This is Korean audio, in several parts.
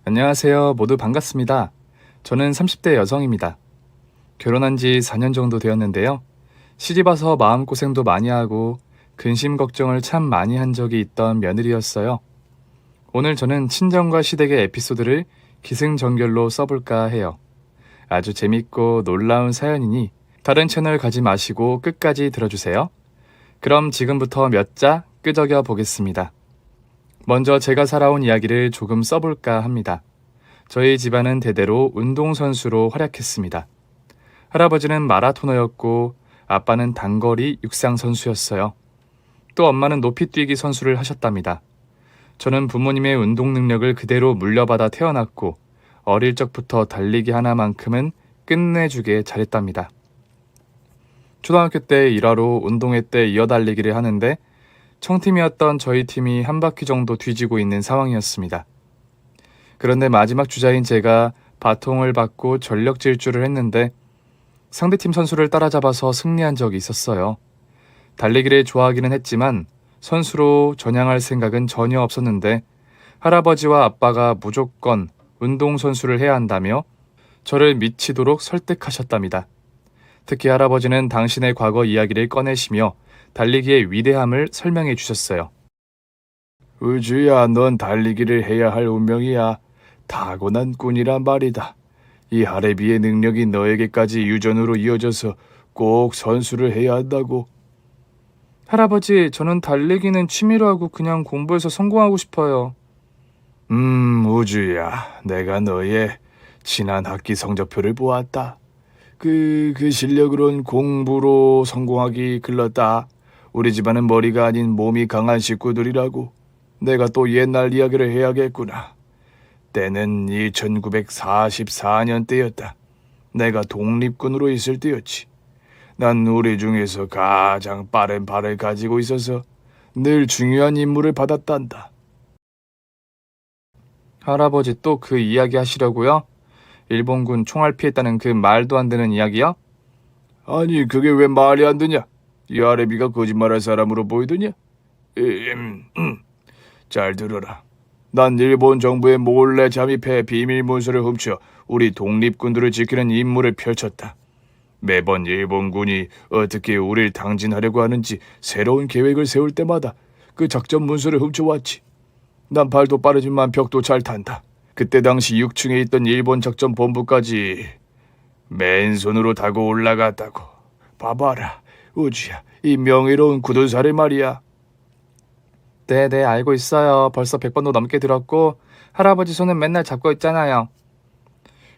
안녕하세요. 모두 반갑습니다. 저는 30대 여성입니다. 결혼한 지 4년 정도 되었는데요. 시집 와서 마음고생도 많이 하고 근심 걱정을 참 많이 한 적이 있던 며느리였어요. 오늘 저는 친정과 시댁의 에피소드를 기승전결로 써볼까 해요. 아주 재밌고 놀라운 사연이니 다른 채널 가지 마시고 끝까지 들어주세요. 그럼 지금부터 몇 자 끄적여 보겠습니다. 먼저 제가 살아온 이야기를 조금 써볼까 합니다. 저희 집안은 대대로 운동선수로 활약했습니다. 할아버지는 마라토너였고 아빠는 단거리 육상선수였어요. 또 엄마는 높이뛰기 선수를 하셨답니다. 저는 부모님의 운동 능력을 그대로 물려받아 태어났고 어릴 적부터 달리기 하나만큼은 끝내주게 잘했답니다. 초등학교 때 일화로 운동회 때 이어달리기를 하는데 청팀이었던 저희 팀이 한 바퀴 정도 뒤지고 있는 상황이었습니다. 그런데 마지막 주자인 제가 바통을 받고 전력 질주를 했는데 상대팀 선수를 따라잡아서 승리한 적이 있었어요. 달리기를 좋아하기는 했지만 선수로 전향할 생각은 전혀 없었는데 할아버지와 아빠가 무조건 운동선수를 해야 한다며 저를 미치도록 설득하셨답니다. 특히 할아버지는 당신의 과거 이야기를 꺼내시며 달리기의 위대함을 설명해 주셨어요. 우주야, 넌 달리기를 해야 할 운명이야. 타고난 꾼이란 말이다. 이 하레비의 능력이 너에게까지 유전으로 이어져서 꼭 선수를 해야 한다고. 할아버지, 저는 달리기는 취미로 하고 그냥 공부해서 성공하고 싶어요. 우주야, 내가 너의 지난 학기 성적표를 보았다. 그 실력으론 공부로 성공하기 글렀다. 우리 집안은 머리가 아닌 몸이 강한 식구들이라고. 내가 또 옛날 이야기를 해야겠구나. 때는 1944년 때였다. 내가 독립군으로 있을 때였지. 난 우리 중에서 가장 빠른 발을 가지고 있어서 늘 중요한 임무를 받았단다. 할아버지 또 그 이야기 하시려고요? 일본군 총알 피했다는 그 말도 안 되는 이야기요? 아니, 그게 왜 말이 안 되냐? 이 아레비가 거짓말할 사람으로 보이더냐? 잘 들어라. 난 일본 정부에 몰래 잠입해 비밀 문서를 훔쳐 우리 독립군들을 지키는 임무를 펼쳤다. 매번 일본군이 어떻게 우리를 당진하려고 하는지 새로운 계획을 세울 때마다 그 작전 문서를 훔쳐왔지. 난 발도 빠르지만 벽도 잘 탄다. 그때 당시 6층에 있던 일본 작전 본부까지 맨손으로 타고 올라갔다고. 봐봐라, 우주야, 이 명예로운 굳은살을 말이야. 네네, 알고 있어요. 벌써 100번도 넘게 들었고 할아버지 손은 맨날 잡고 있잖아요.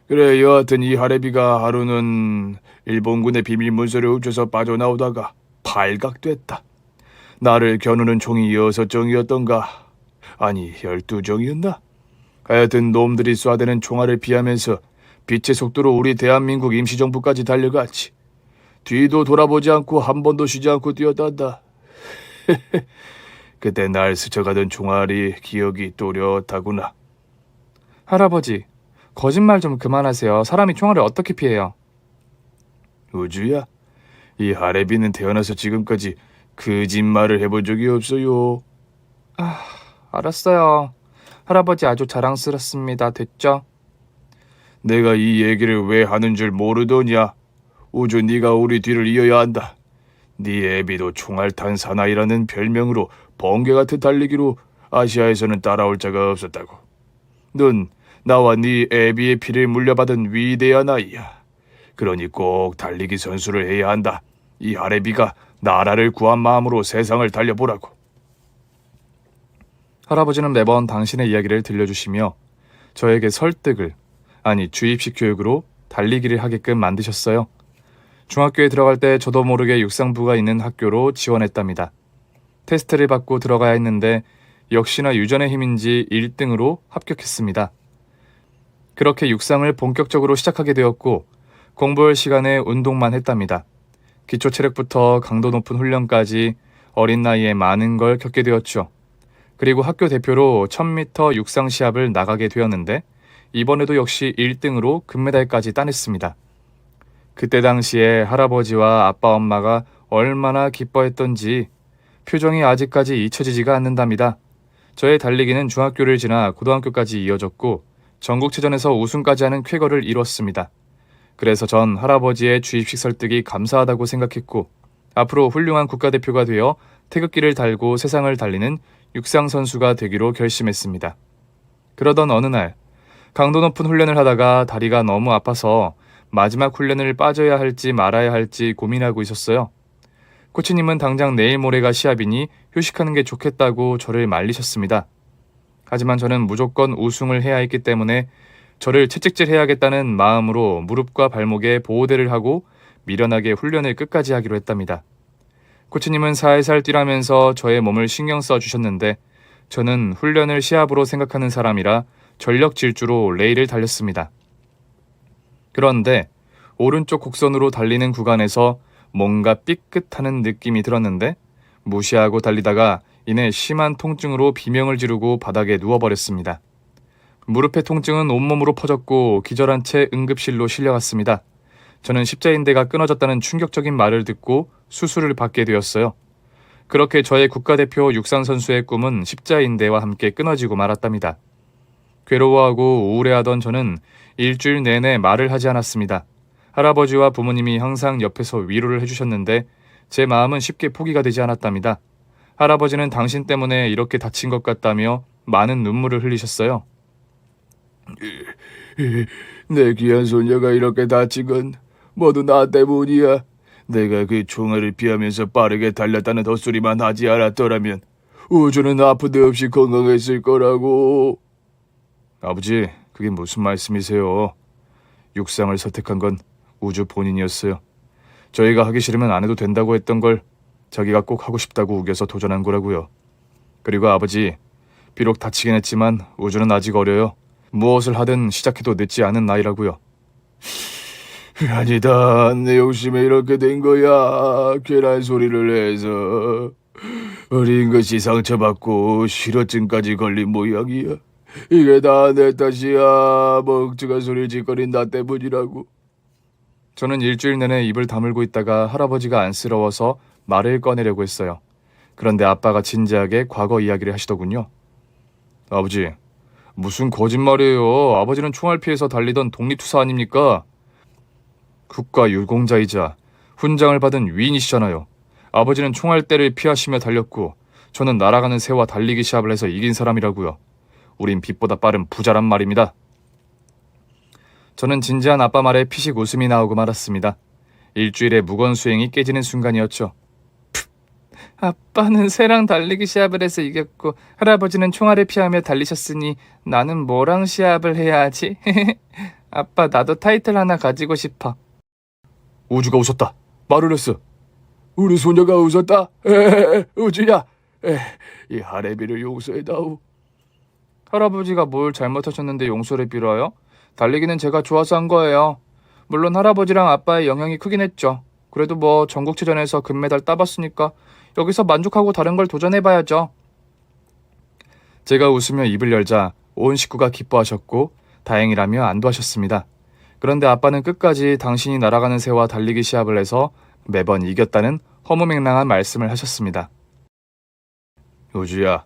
그래, 여하튼 이 하레비가 하루는 일본군의 비밀 문서를 훔쳐서 빠져나오다가 발각됐다. 나를 겨누는 총이 6정이었던가? 아니, 12정이었나? 하여튼 놈들이 쏴대는 총알을 피하면서 빛의 속도로 우리 대한민국 임시정부까지 달려갔지. 뒤도 돌아보지 않고 한 번도 쉬지 않고 뛰어단다. 그때 날 스쳐가던 총알이 기억이 또렷하구나. 할아버지, 거짓말 좀 그만하세요. 사람이 총알을 어떻게 피해요? 우주야, 이 하레비는 태어나서 지금까지 거짓말을 해본 적이 없어요. 알았어요. 할아버지 아주 자랑스럽습니다. 됐죠? 내가 이 얘기를 왜 하는 줄 모르더냐? 우주, 네가 우리 뒤를 이어야 한다. 네 애비도 총알탄 사나이라는 별명으로 번개 같은 달리기로 아시아에서는 따라올 자가 없었다고. 넌 나와 네 애비의 피를 물려받은 위대한 아이야. 그러니 꼭 달리기 선수를 해야 한다. 이 하레비가 나라를 구한 마음으로 세상을 달려보라고. 할아버지는 매번 당신의 이야기를 들려주시며 저에게 설득을, 아니 주입식 교육으로 달리기를 하게끔 만드셨어요. 중학교에 들어갈 때 저도 모르게 육상부가 있는 학교로 지원했답니다. 테스트를 받고 들어가야 했는데 역시나 유전의 힘인지 1등으로 합격했습니다. 그렇게 육상을 본격적으로 시작하게 되었고 공부할 시간에 운동만 했답니다. 기초 체력부터 강도 높은 훈련까지 어린 나이에 많은 걸 겪게 되었죠. 그리고 학교 대표로 1000m 육상 시합을 나가게 되었는데 이번에도 역시 1등으로 금메달까지 따냈습니다. 그때 당시에 할아버지와 아빠 엄마가 얼마나 기뻐했던지 표정이 아직까지 잊혀지지가 않는답니다. 저의 달리기는 중학교를 지나 고등학교까지 이어졌고 전국체전에서 우승까지 하는 쾌거를 이뤘습니다. 그래서 전 할아버지의 주입식 설득이 감사하다고 생각했고 앞으로 훌륭한 국가대표가 되어 태극기를 달고 세상을 달리는 육상 선수가 되기로 결심했습니다. 그러던 어느 날 강도 높은 훈련을 하다가 다리가 너무 아파서 마지막 훈련을 빠져야 할지 말아야 할지 고민하고 있었어요. 코치님은 당장 내일 모레가 시합이니 휴식하는 게 좋겠다고 저를 말리셨습니다. 하지만 저는 무조건 우승을 해야 했기 때문에 저를 채찍질해야겠다는 마음으로 무릎과 발목에 보호대를 하고 미련하게 훈련을 끝까지 하기로 했답니다. 코치님은 살살 뛰라면서 저의 몸을 신경 써주셨는데 저는 훈련을 시합으로 생각하는 사람이라 전력 질주로 레일을 달렸습니다. 그런데 오른쪽 곡선으로 달리는 구간에서 뭔가 삐끗하는 느낌이 들었는데 무시하고 달리다가 이내 심한 통증으로 비명을 지르고 바닥에 누워버렸습니다. 무릎의 통증은 온몸으로 퍼졌고 기절한 채 응급실로 실려갔습니다. 저는 십자인대가 끊어졌다는 충격적인 말을 듣고 수술을 받게 되었어요. 그렇게 저의 국가대표 육상선수의 꿈은 십자인대와 함께 끊어지고 말았답니다. 괴로워하고 우울해하던 저는 일주일 내내 말을 하지 않았습니다. 할아버지와 부모님이 항상 옆에서 위로를 해주셨는데 제 마음은 쉽게 포기가 되지 않았답니다. 할아버지는 당신 때문에 이렇게 다친 것 같다며 많은 눈물을 흘리셨어요. 내 귀한 손녀가 이렇게 다친 건 모두 나 때문이야. 내가 그 총알을 피하면서 빠르게 달렸다는 헛소리만 하지 않았더라면 우주는 아픈 데 없이 건강했을 거라고. 아버지, 그게 무슨 말씀이세요? 육상을 선택한 건 우주 본인이었어요. 저희가 하기 싫으면 안 해도 된다고 했던 걸 자기가 꼭 하고 싶다고 우겨서 도전한 거라고요. 그리고 아버지, 비록 다치긴 했지만 우주는 아직 어려요. 무엇을 하든 시작해도 늦지 않은 나이라고요. 아니다. 내 욕심에 이렇게 된 거야. 괜한 소리를 해서 어린 것이 상처받고 실어증까지 걸린 모양이야. 이게 다 내 탓이야. 멍청한 소리를 짓거린 나 때문이라고. 저는 일주일 내내 입을 다물고 있다가 할아버지가 안쓰러워서 말을 꺼내려고 했어요. 그런데 아빠가 진지하게 과거 이야기를 하시더군요. 아버지, 무슨 거짓말이에요. 아버지는 총알 피해서 달리던 독립투사 아닙니까? 국가 유공자이자 훈장을 받은 위인이시잖아요. 아버지는 총알대를 피하시며 달렸고 저는 날아가는 새와 달리기 시합을 해서 이긴 사람이라고요. 우린 빛보다 빠른 부자란 말입니다. 저는 진지한 아빠 말에 피식 웃음이 나오고 말았습니다. 일주일의 무건 수행이 깨지는 순간이었죠. 아빠는 새랑 달리기 시합을 해서 이겼고 할아버지는 총알을 피하며 달리셨으니 나는 뭐랑 시합을 해야 하지? 아빠, 나도 타이틀 하나 가지고 싶어. 우주가 웃었다. 말을 했어. 우리 소녀가 웃었다. 우주야. 이 하레비를 용서해다오. 할아버지가 뭘 잘못하셨는데 용서를 빌어요? 달리기는 제가 좋아서 한 거예요. 물론 할아버지랑 아빠의 영향이 크긴 했죠. 그래도 뭐 전국체전에서 금메달 따봤으니까 여기서 만족하고 다른 걸 도전해봐야죠. 제가 웃으며 입을 열자 온 식구가 기뻐하셨고 다행이라며 안도하셨습니다. 그런데 아빠는 끝까지 당신이 날아가는 새와 달리기 시합을 해서 매번 이겼다는 허무맹랑한 말씀을 하셨습니다. 우주야,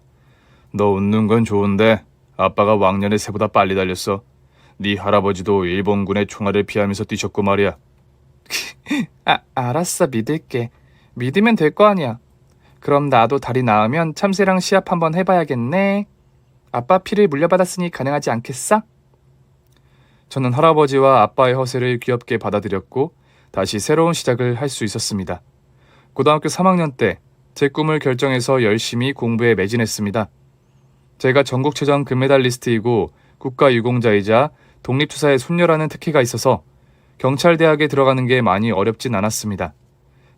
너 웃는 건 좋은데 아빠가 왕년에 새보다 빨리 달렸어. 네 할아버지도 일본군의 총알을 피하면서 뛰셨고 말이야. 알았어, 믿을게. 믿으면 될 거 아니야. 그럼 나도 다리 나으면 참새랑 시합 한번 해봐야겠네. 아빠 피를 물려받았으니 가능하지 않겠어? 저는 할아버지와 아빠의 허세를 귀엽게 받아들였고 다시 새로운 시작을 할 수 있었습니다. 고등학교 3학년 때 제 꿈을 결정해서 열심히 공부에 매진했습니다. 제가 전국체전 금메달리스트이고 국가유공자이자 독립투사의 손녀라는 특혜가 있어서 경찰대학에 들어가는 게 많이 어렵진 않았습니다.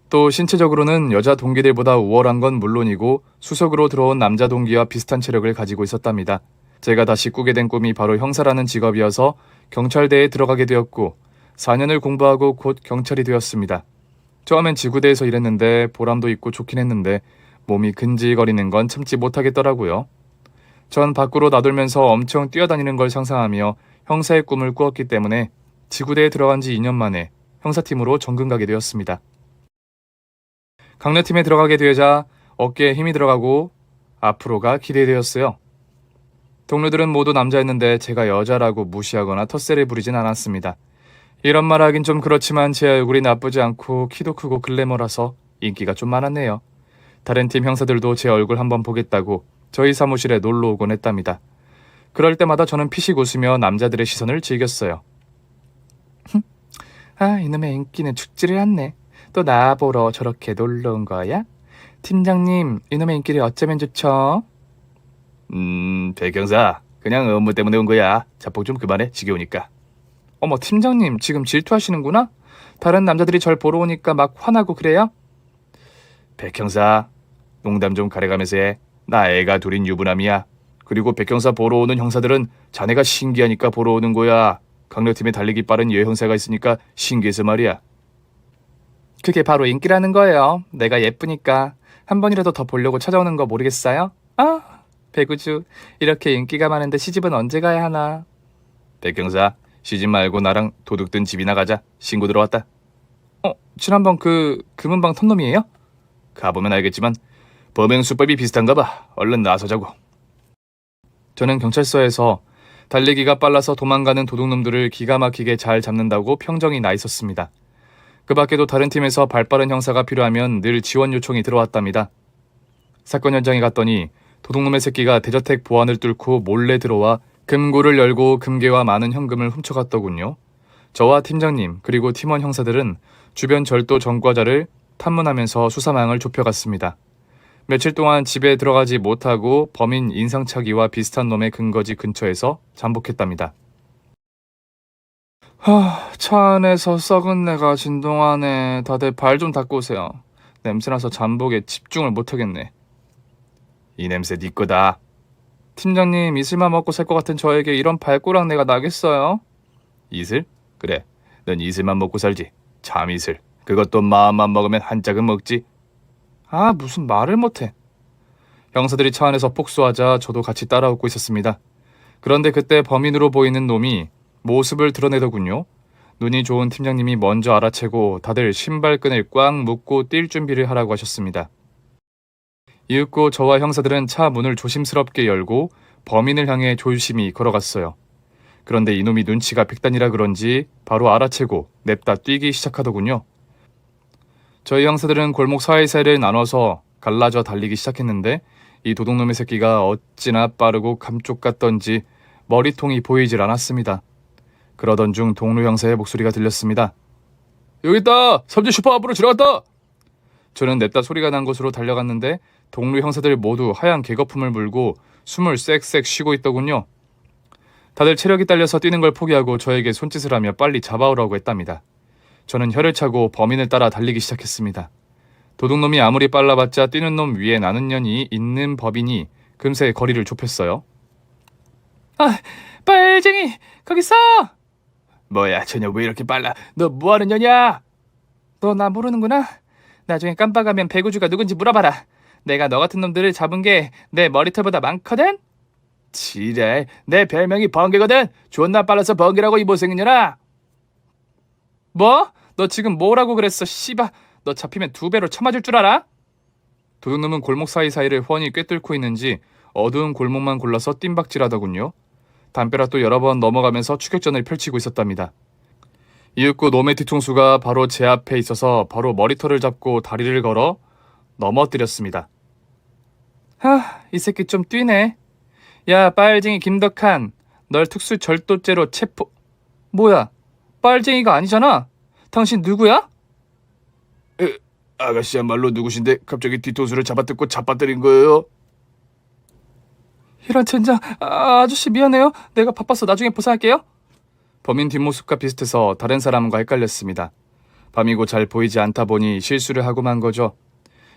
또 신체적으로는 여자 동기들보다 우월한 건 물론이고 수석으로 들어온 남자 동기와 비슷한 체력을 가지고 있었답니다. 제가 다시 꾸게 된 꿈이 바로 형사라는 직업이어서 경찰대에 들어가게 되었고 4년을 공부하고 곧 경찰이 되었습니다. 처음엔 지구대에서 일했는데 보람도 있고 좋긴 했는데 몸이 근질거리는 건 참지 못하겠더라고요. 전 밖으로 나돌면서 엄청 뛰어다니는 걸 상상하며 형사의 꿈을 꾸었기 때문에 지구대에 들어간 지 2년 만에 형사팀으로 정근 가게 되었습니다. 강력팀에 들어가게 되자 어깨에 힘이 들어가고 앞으로가 기대되었어요. 동료들은 모두 남자였는데 제가 여자라고 무시하거나 텃세를 부리진 않았습니다. 이런 말 하긴 좀 그렇지만 제 얼굴이 나쁘지 않고 키도 크고 글래머라서 인기가 좀 많았네요. 다른 팀 형사들도 제 얼굴 한번 보겠다고 저희 사무실에 놀러 오곤 했답니다. 그럴 때마다 저는 피식 웃으며 남자들의 시선을 즐겼어요. 아, 이놈의 인기는 죽지를 않네. 또 나보러 저렇게 놀러 온 거야? 팀장님, 이놈의 인기를 어쩌면 좋죠? 백 형사, 그냥 업무 때문에 온 거야. 자폭 좀 그만해, 지겨우니까. 어머, 팀장님, 지금 질투하시는구나? 다른 남자들이 절 보러 오니까 막 화나고 그래요? 백 형사, 농담 좀 가려가면서 해. 나 애가 둘인 유부남이야. 그리고 백 형사 보러 오는 형사들은 자네가 신기하니까 보러 오는 거야. 강력팀에 달리기 빠른 여 형사가 있으니까 신기해서 말이야. 그게 바로 인기라는 거예요. 내가 예쁘니까. 한 번이라도 더 보려고 찾아오는 거 모르겠어요? 아, 배구주, 이렇게 인기가 많은데 시집은 언제 가야 하나? 백 형사, 시집 말고 나랑 도둑 든 집이나 가자. 신고 들어왔다. 지난번 그 금은방 턴놈이에요? 가보면 알겠지만 범행 수법이 비슷한가 봐. 얼른 나서자고. 저는 경찰서에서 달리기가 빨라서 도망가는 도둑놈들을 기가 막히게 잘 잡는다고 평정이 나 있었습니다. 그 밖에도 다른 팀에서 발빠른 형사가 필요하면 늘 지원 요청이 들어왔답니다. 사건 현장에 갔더니 도둑놈의 새끼가 대저택 보안을 뚫고 몰래 들어와 금고를 열고 금괴와 많은 현금을 훔쳐갔더군요. 저와 팀장님 그리고 팀원 형사들은 주변 절도 전과자를 탐문하면서 수사망을 좁혀갔습니다. 며칠 동안 집에 들어가지 못하고 범인 인상착의와 비슷한 놈의 근거지 근처에서 잠복했답니다. 차 안에서 썩은 내가 진동하네. 다들 발 좀 닦고 오세요. 냄새나서 잠복에 집중을 못하겠네. 이 냄새 네 거다. 팀장님, 이슬만 먹고 살 것 같은 저에게 이런 발꼬락 내가 나겠어요? 이슬? 그래, 넌 이슬만 먹고 살지. 참 이슬. 그것도 마음만 먹으면 한 짝은 먹지. 아, 무슨 말을 못해. 형사들이 차 안에서 폭소하자 저도 같이 따라오고 있었습니다. 그런데 그때 범인으로 보이는 놈이 모습을 드러내더군요. 눈이 좋은 팀장님이 먼저 알아채고 다들 신발끈을 꽉 묶고 뛸 준비를 하라고 하셨습니다. 이윽고 저와 형사들은 차 문을 조심스럽게 열고 범인을 향해 조심히 걸어갔어요. 그런데 이놈이 눈치가 백단이라 그런지 바로 알아채고 냅다 뛰기 시작하더군요. 저희 형사들은 골목 사이사이를 나눠서 갈라져 달리기 시작했는데 이 도둑놈의 새끼가 어찌나 빠르고 감쪽 같던지 머리통이 보이질 않았습니다. 그러던 중 동료 형사의 목소리가 들렸습니다. 여기 있다! 삼지 슈퍼 앞으로 지나갔다! 저는 냅다 소리가 난 곳으로 달려갔는데 동료 형사들 모두 하얀 개거품을 물고 숨을 쌕쌕 쉬고 있더군요. 다들 체력이 딸려서 뛰는 걸 포기하고 저에게 손짓을 하며 빨리 잡아오라고 했답니다. 저는 혀를 차고 범인을 따라 달리기 시작했습니다. 도둑놈이 아무리 빨라봤자 뛰는 놈 위에 나는 년이 있는 법이니 금세 거리를 좁혔어요. 아, 빨쟁이! 거기 있어! 뭐야, 저녀 왜 이렇게 빨라? 너 뭐하는 년이야? 너 나 모르는구나? 나중에 깜빡하면 배구주가 누군지 물어봐라. 내가 너 같은 놈들을 잡은 게 내 머리털보다 많거든? 지랄, 내 별명이 번개거든. 존나 빨라서 번개라고 이 못생긴 년아. 뭐? 너 지금 뭐라고 그랬어, 씨바. 너 잡히면 2배로 쳐맞을 줄 알아? 도둑놈은 골목 사이사이를 훤히 꿰뚫고 있는지 어두운 골목만 골라서 뜀박질하더군요. 담벼락도 여러 번 넘어가면서 추격전을 펼치고 있었답니다. 이윽고 놈의 뒤통수가 바로 제 앞에 있어서 바로 머리털을 잡고 다리를 걸어 넘어뜨렸습니다. 이 새끼 좀 뛰네. 야, 빨쟁이 김덕한, 널 특수절도죄로 체포... 뭐야, 빨쟁이가 아니잖아. 당신 누구야? 아가씨야말로 누구신데 갑자기 뒤통수를 잡아뜯고 잡아뜨린 거예요? 이런 젠장. 아저씨 미안해요. 내가 바빠서 나중에 보상할게요. 범인 뒷모습과 비슷해서 다른 사람과 헷갈렸습니다. 밤이고 잘 보이지 않다 보니 실수를 하고 만 거죠.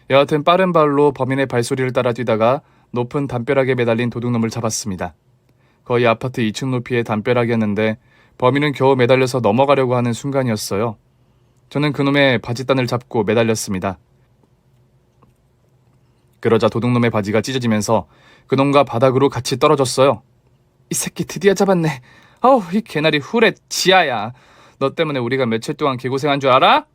여하튼 빠른 발로 범인의 발소리를 따라 뛰다가 높은 담벼락에 매달린 도둑놈을 잡았습니다. 거의 아파트 2층 높이의 담벼락이었는데 범인은 겨우 매달려서 넘어가려고 하는 순간이었어요. 저는 그놈의 바지단을 잡고 매달렸습니다. 그러자 도둑놈의 바지가 찢어지면서 그놈과 바닥으로 같이 떨어졌어요. 이 새끼 드디어 잡았네. 아우, 이 개나리 훌의 지아야. 너 때문에 우리가 며칠 동안 개고생한 줄 알아?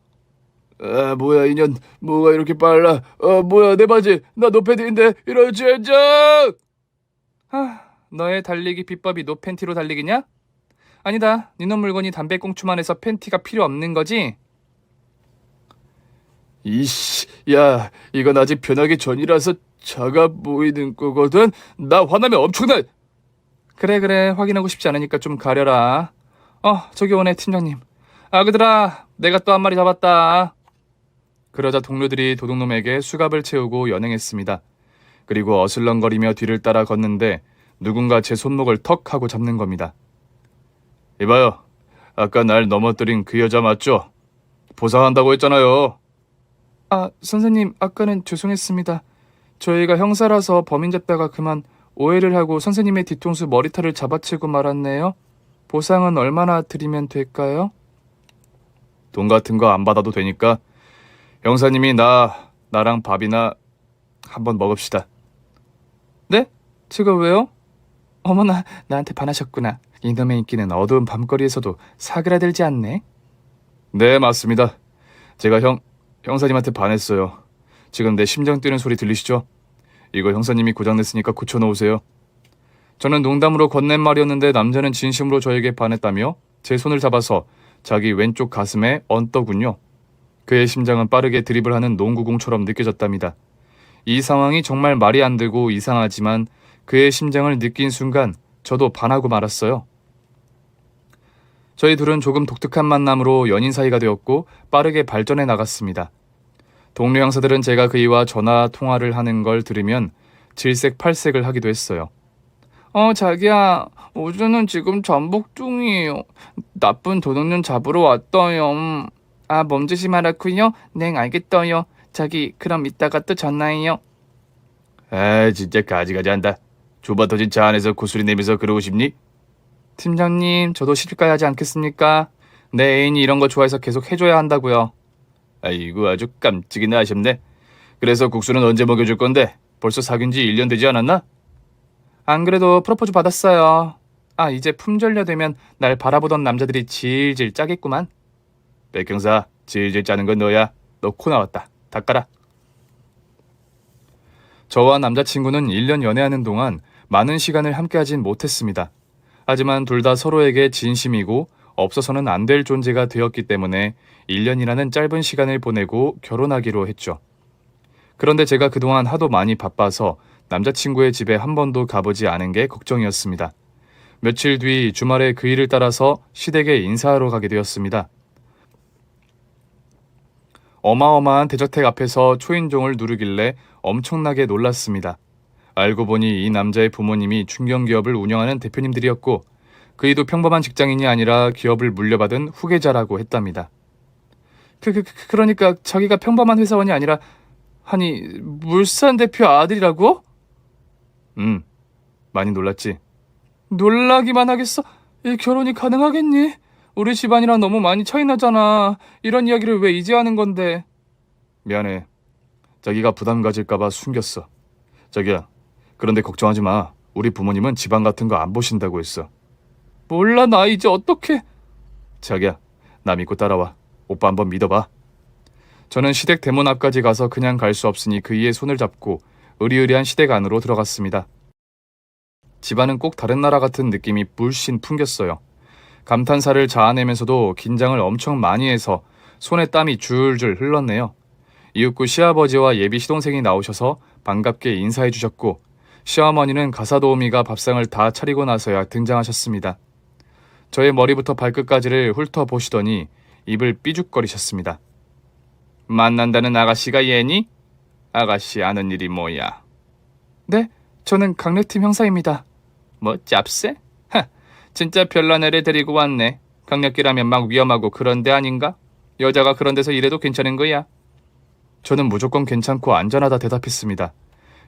뭐야 이년, 뭐가 이렇게 빨라? 뭐야 내 바지, 나 노패드인데 이럴 젠장! 너의 달리기 비법이 노 팬티로 달리기냐? 아니다. 니놈 물건이 담배꽁초만 해서 팬티가 필요 없는 거지? 이씨, 야, 이건 아직 변하기 전이라서 작아 보이는 거거든. 나 화나면 엄청나. 그래 확인하고 싶지 않으니까 좀 가려라. 저기 오네 팀장님. 아그들아, 내가 또 한 마리 잡았다. 그러자 동료들이 도둑놈에게 수갑을 채우고 연행했습니다. 그리고 어슬렁거리며 뒤를 따라 걷는데 누군가 제 손목을 턱 하고 잡는 겁니다. 이봐요, 아까 날 넘어뜨린 그 여자 맞죠? 보상한다고 했잖아요. 선생님, 아까는 죄송했습니다. 저희가 형사라서 범인 잡다가 그만 오해를 하고 선생님의 뒤통수 머리털을 잡아채고 말았네요. 보상은 얼마나 드리면 될까요? 돈 같은 거 안 받아도 되니까 형사님이 나랑 밥이나 한번 먹읍시다. 네? 제가 왜요? 어머나, 나한테 반하셨구나. 이놈의 인기는 어두운 밤거리에서도 사그라들지 않네. 네, 맞습니다. 제가 형사님한테 반했어요. 지금 내 심장 뛰는 소리 들리시죠? 이거 형사님이 고장냈으니까 고쳐놓으세요. 저는 농담으로 건넨 말이었는데 남자는 진심으로 저에게 반했다며 제 손을 잡아서 자기 왼쪽 가슴에 얹더군요. 그의 심장은 빠르게 드립을 하는 농구공처럼 느껴졌답니다. 이 상황이 정말 말이 안 되고 이상하지만 그의 심장을 느낀 순간 저도 반하고 말았어요. 저희 둘은 조금 독특한 만남으로 연인 사이가 되었고 빠르게 발전해 나갔습니다. 동료 형사들은 제가 그이와 전화 통화를 하는 걸 들으면 질색팔색을 하기도 했어요. 자기야, 우주는 지금 잠복 중이에요. 나쁜 도둑놈 잡으러 왔어요. 몸조심 하라고요? 네, 알겠어요. 자기, 그럼 이따가 또 전화해요. 진짜 가지가지 한다. 좁아 터진 차 안에서 고소리 내면서 그러고 싶니? 팀장님, 저도 시집가야 하지 않겠습니까? 내 애인이 이런 거 좋아해서 계속 해줘야 한다고요. 아이고, 아주 깜찍이나 하셨네. 그래서 국수는 언제 먹여줄 건데? 벌써 사귄 지 1년 되지 않았나? 안 그래도 프로포즈 받았어요. 이제 품절녀 되면 날 바라보던 남자들이 질질 짜겠구만. 백 형사, 질질 짜는 건 너야. 너 코 나왔다. 닦아라. 저와 남자친구는 1년 연애하는 동안 많은 시간을 함께하진 못했습니다. 하지만 둘 다 서로에게 진심이고 없어서는 안 될 존재가 되었기 때문에 1년이라는 짧은 시간을 보내고 결혼하기로 했죠. 그런데 제가 그동안 하도 많이 바빠서 남자친구의 집에 한 번도 가보지 않은 게 걱정이었습니다. 며칠 뒤 주말에 그 일을 따라서 시댁에 인사하러 가게 되었습니다. 어마어마한 대저택 앞에서 초인종을 누르길래 엄청나게 놀랐습니다. 알고 보니 이 남자의 부모님이 중견기업을 운영하는 대표님들이었고 그이도 평범한 직장인이 아니라 기업을 물려받은 후계자라고 했답니다. 그러니까 자기가 평범한 회사원이 아니라 물산 대표 아들이라고? 많이 놀랐지? 놀라기만 하겠어? 이 결혼이 가능하겠니? 우리 집안이랑 너무 많이 차이 나잖아. 이런 이야기를 왜 이제 하는 건데? 미안해. 자기가 부담 가질까봐 숨겼어. 자기야, 그런데 걱정하지 마. 우리 부모님은 집안 같은 거 안 보신다고 했어. 몰라, 나 이제 어떡해? 자기야, 나 믿고 따라와. 오빠 한번 믿어봐. 저는 시댁 대문 앞까지 가서 그냥 갈 수 없으니 그이의 손을 잡고 으리으리한 시댁 안으로 들어갔습니다. 집안은 꼭 다른 나라 같은 느낌이 물씬 풍겼어요. 감탄사를 자아내면서도 긴장을 엄청 많이 해서 손에 땀이 줄줄 흘렀네요. 이윽고 시아버지와 예비 시동생이 나오셔서 반갑게 인사해 주셨고 시어머니는 가사도우미가 밥상을 다 차리고 나서야 등장하셨습니다. 저의 머리부터 발끝까지를 훑어보시더니 입을 삐죽거리셨습니다. 만난다는 아가씨가 얘니? 아가씨 아는 일이 뭐야? 네, 저는 강력팀 형사입니다. 뭐 짭새? 진짜 별난 애를 데리고 왔네. 강력기라면 막 위험하고 그런 데 아닌가? 여자가 그런 데서 일해도 괜찮은 거야? 저는 무조건 괜찮고 안전하다 대답했습니다.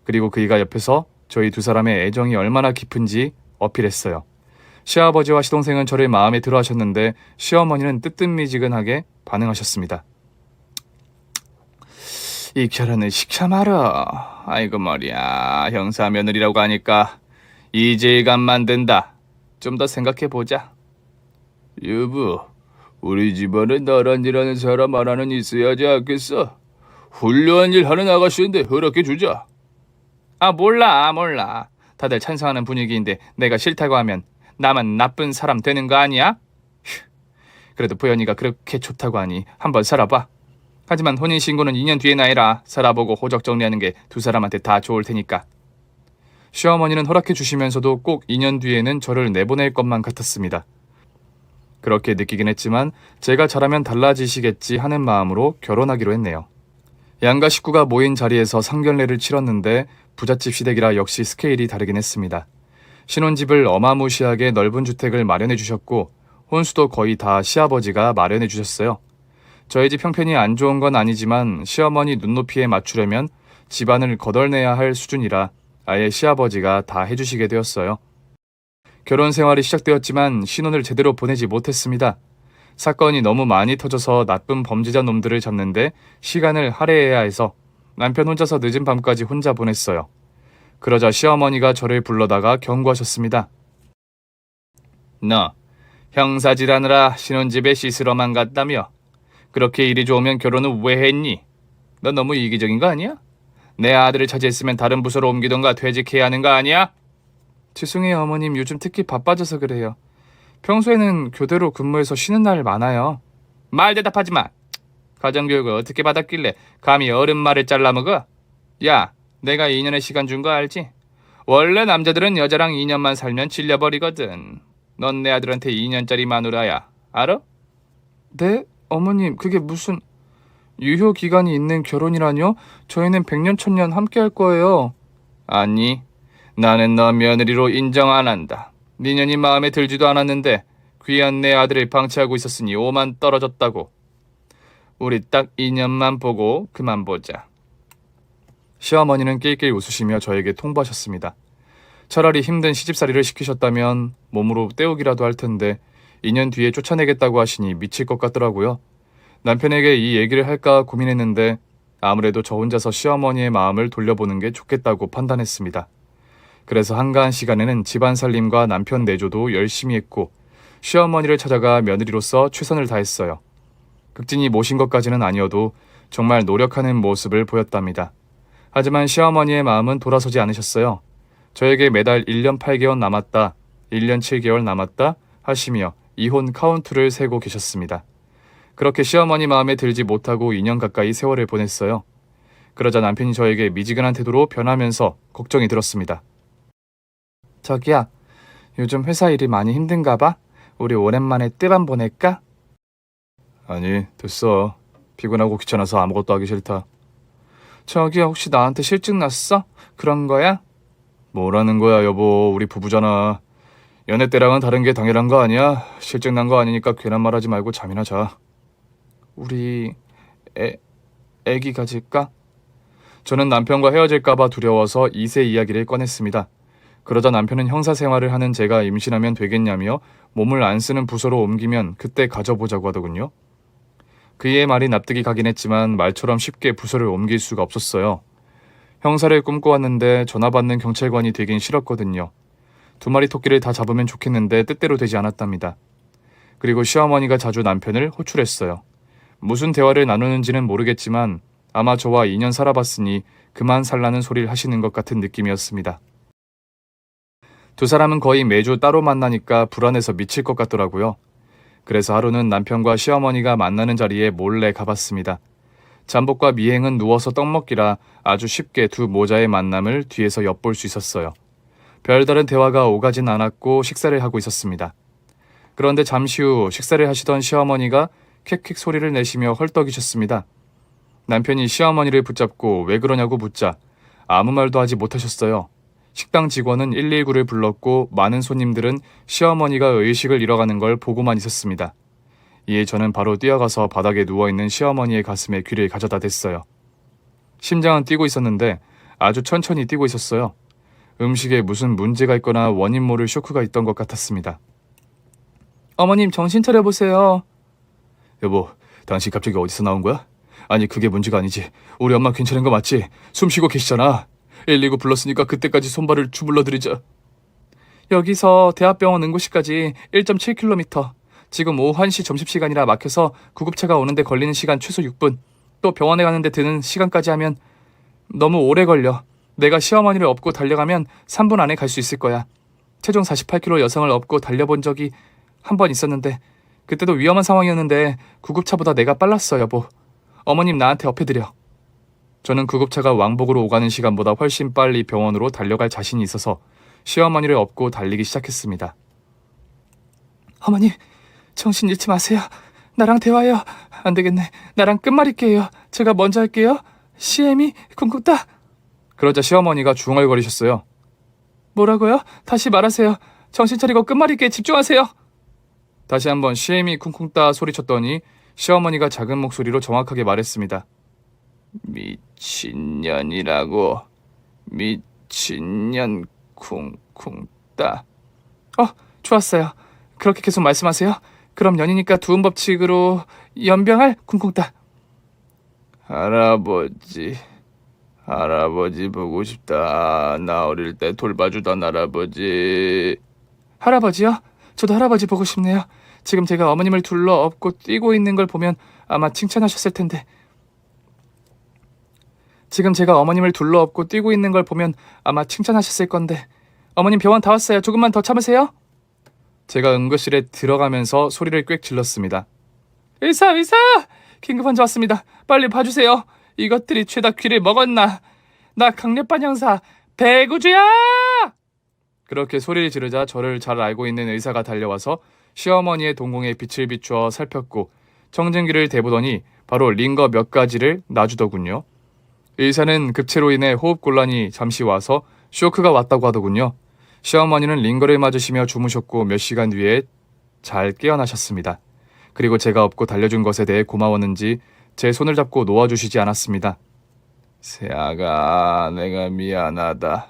그리고 그이가 옆에서 저희 두 사람의 애정이 얼마나 깊은지 어필했어요. 시아버지와 시동생은 저를 마음에 들어 하셨는데 시어머니는 뜨뜻미지근하게 반응하셨습니다. 이 결혼을 시켜 말어. 아이고 머리야. 형사 며느리라고 하니까 이질감만 든다. 좀 더 생각해보자. 여보, 우리 집안에 나란 일하는 사람 하나는 있어야지 않겠어? 훌륭한 일 하는 아가씨인데 허락해주자. 몰라. 다들 찬성하는 분위기인데 내가 싫다고 하면 나만 나쁜 사람 되는 거 아니야? 휴, 그래도 보현이가 그렇게 좋다고 하니 한번 살아봐. 하지만 혼인신고는 2년 뒤에나 해라. 살아보고 호적 정리하는 게 두 사람한테 다 좋을 테니까. 시어머니는 허락해 주시면서도 꼭 2년 뒤에는 저를 내보낼 것만 같았습니다. 그렇게 느끼긴 했지만 제가 잘하면 달라지시겠지 하는 마음으로 결혼하기로 했네요. 양가 식구가 모인 자리에서 상견례를 치렀는데 부잣집 시댁이라 역시 스케일이 다르긴 했습니다. 신혼집을 어마무시하게 넓은 주택을 마련해 주셨고 혼수도 거의 다 시아버지가 마련해 주셨어요. 저희 집 형편이 안 좋은 건 아니지만 시어머니 눈높이에 맞추려면 집안을 거덜내야 할 수준이라 아예 시아버지가 다 해주시게 되었어요. 결혼 생활이 시작되었지만 신혼을 제대로 보내지 못했습니다. 사건이 너무 많이 터져서 나쁜 범죄자 놈들을 잡는데 시간을 할애해야 해서 남편 혼자서 늦은 밤까지 혼자 보냈어요. 그러자 시어머니가 저를 불러다가 경고하셨습니다. 너 형사질하느라 신혼집에 씻으러만 갔다며? 그렇게 일이 좋으면 결혼은 왜 했니? 너 너무 이기적인 거 아니야? 내 아들을 차지했으면 다른 부서로 옮기던가 퇴직해야 하는 거 아니야? 죄송해요 어머님, 요즘 특히 바빠져서 그래요. 평소에는 교대로 근무해서 쉬는 날 많아요. 말 대답하지 마. 가정교육을 어떻게 받았길래 감히 어른 말을 잘라먹어? 야, 내가 2년의 시간 준 거 알지? 원래 남자들은 여자랑 2년만 살면 질려버리거든. 넌 내 아들한테 2년짜리 마누라야. 알아? 네? 어머님, 그게 무슨... 유효 기간이 있는 결혼이라뇨? 저희는 100년 1000년 함께 할 거예요. 아니, 나는 너 며느리로 인정 안 한다. 네 년이 마음에 들지도 않았는데 귀한 내 아들을 방치하고 있었으니 오만 떨어졌다고. 우리 딱 2년만 보고 그만 보자. 시어머니는 낄낄 웃으시며 저에게 통보하셨습니다. 차라리 힘든 시집살이를 시키셨다면 몸으로 때우기라도 할 텐데 2년 뒤에 쫓아내겠다고 하시니 미칠 것 같더라고요. 남편에게 이 얘기를 할까 고민했는데 아무래도 저 혼자서 시어머니의 마음을 돌려보는 게 좋겠다고 판단했습니다. 그래서 한가한 시간에는 집안 살림과 남편 내조도 열심히 했고 시어머니를 찾아가 며느리로서 최선을 다했어요. 극진히 모신 것까지는 아니어도 정말 노력하는 모습을 보였답니다. 하지만 시어머니의 마음은 돌아서지 않으셨어요. 저에게 매달 1년 8개월 남았다, 1년 7개월 남았다 하시며 이혼 카운트를 세고 계셨습니다. 그렇게 시어머니 마음에 들지 못하고 2년 가까이 세월을 보냈어요. 그러자 남편이 저에게 미지근한 태도로 변하면서 걱정이 들었습니다. 저기야, 요즘 회사 일이 많이 힘든가 봐? 우리 오랜만에 뜰밤 보낼까? 아니, 됐어. 피곤하고 귀찮아서 아무것도 하기 싫다. 저기야, 혹시 나한테 실증 났어? 그런 거야? 뭐라는 거야, 여보. 우리 부부잖아. 연애 때랑은 다른 게 당연한 거 아니야? 실증 난 거 아니니까 괜한 말 하지 말고 잠이나 자. 우리 애기 가질까? 저는 남편과 헤어질까봐 두려워서 2세 이야기를 꺼냈습니다. 그러자 남편은 형사 생활을 하는 제가 임신하면 되겠냐며 몸을 안 쓰는 부서로 옮기면 그때 가져보자고 하더군요. 그의 말이 납득이 가긴 했지만 말처럼 쉽게 부서를 옮길 수가 없었어요. 형사를 꿈꿔왔는데 전화 받는 경찰관이 되긴 싫었거든요. 2마리 토끼를 다 잡으면 좋겠는데 뜻대로 되지 않았답니다. 그리고 시어머니가 자주 남편을 호출했어요. 무슨 대화를 나누는지는 모르겠지만 아마 저와 2년 살아봤으니 그만 살라는 소리를 하시는 것 같은 느낌이었습니다. 두 사람은 거의 매주 따로 만나니까 불안해서 미칠 것 같더라고요. 그래서 하루는 남편과 시어머니가 만나는 자리에 몰래 가봤습니다. 잠복과 미행은 누워서 떡 먹기라 아주 쉽게 두 모자의 만남을 뒤에서 엿볼 수 있었어요. 별다른 대화가 오가진 않았고 식사를 하고 있었습니다. 그런데 잠시 후 식사를 하시던 시어머니가 킥킥 소리를 내시며 헐떡이셨습니다. 남편이 시어머니를 붙잡고 왜 그러냐고 묻자 아무 말도 하지 못하셨어요. 식당 직원은 119를 불렀고 많은 손님들은 시어머니가 의식을 잃어가는 걸 보고만 있었습니다. 이에 저는 바로 뛰어가서 바닥에 누워있는 시어머니의 가슴에 귀를 가져다 댔어요. 심장은 뛰고 있었는데 아주 천천히 뛰고 있었어요. 음식에 무슨 문제가 있거나 원인 모를 쇼크가 있던 것 같았습니다. 어머님, 정신 차려보세요. 여보, 당신 갑자기 어디서 나온 거야? 아니, 그게 문제가 아니지. 우리 엄마 괜찮은 거 맞지? 숨 쉬고 계시잖아. 119 불렀으니까 그때까지 손발을 주물러 드리자. 여기서 대학병원 응급실까지 1.7km. 지금 오후 1시 점심시간이라 막혀서 구급차가 오는데 걸리는 시간 최소 6분. 또 병원에 가는데 드는 시간까지 하면 너무 오래 걸려. 내가 시어머니를 업고 달려가면 3분 안에 갈 수 있을 거야. 체중 48kg 여성을 업고 달려본 적이 한 번 있었는데 그때도 위험한 상황이었는데 구급차보다 내가 빨랐어, 여보. 어머님 나한테 업해드려. 저는 구급차가 왕복으로 오가는 시간보다 훨씬 빨리 병원으로 달려갈 자신이 있어서 시어머니를 업고 달리기 시작했습니다. 어머니, 정신 잃지 마세요. 나랑 대화해요. 안 되겠네. 나랑 끝말잇기해요. 제가 먼저 할게요. 시애미 쿵쿵따. 그러자 시어머니가 중얼거리셨어요. 뭐라고요? 다시 말하세요. 정신 차리고 끝말잇기에 집중하세요. 다시 한번 시애미 쿵쿵따 소리쳤더니 시어머니가 작은 목소리로 정확하게 말했습니다. 미친년이라고. 미친년 쿵쿵따. 좋았어요. 그렇게 계속 말씀하세요. 그럼 년이니까 두음 법칙으로 연병할 쿵쿵따. 할아버지 보고 싶다. 나 어릴 때 돌봐주던 할아버지. 할아버지요? 저도 할아버지 보고 싶네요. 지금 제가 어머님을 둘러 업고 뛰고 있는 걸 보면 아마 칭찬하셨을 텐데. 지금 제가 어머님을 둘러 업고 뛰고 있는 걸 보면 아마 칭찬하셨을 건데. 어머님 병원 다 왔어요. 조금만 더 참으세요. 제가 응급실에 들어가면서 소리를 꽥 질렀습니다. 의사! 긴급 환자 왔습니다. 빨리 봐주세요. 이것들이 죄다 귀를 먹었나. 나 강력반 형사 배구주야! 그렇게 소리를 지르자 저를 잘 알고 있는 의사가 달려와서 시어머니의 동공에 빛을 비추어 살폈고 청진기를 대보더니 바로 링거 몇 가지를 놔주더군요. 의사는 급체로 인해 호흡곤란이 잠시 와서 쇼크가 왔다고 하더군요. 시어머니는 링거를 맞으시며 주무셨고 몇 시간 뒤에 잘 깨어나셨습니다. 그리고 제가 업고 달려준 것에 대해 고마웠는지 제 손을 잡고 놓아주시지 않았습니다. 세아가, 내가 미안하다.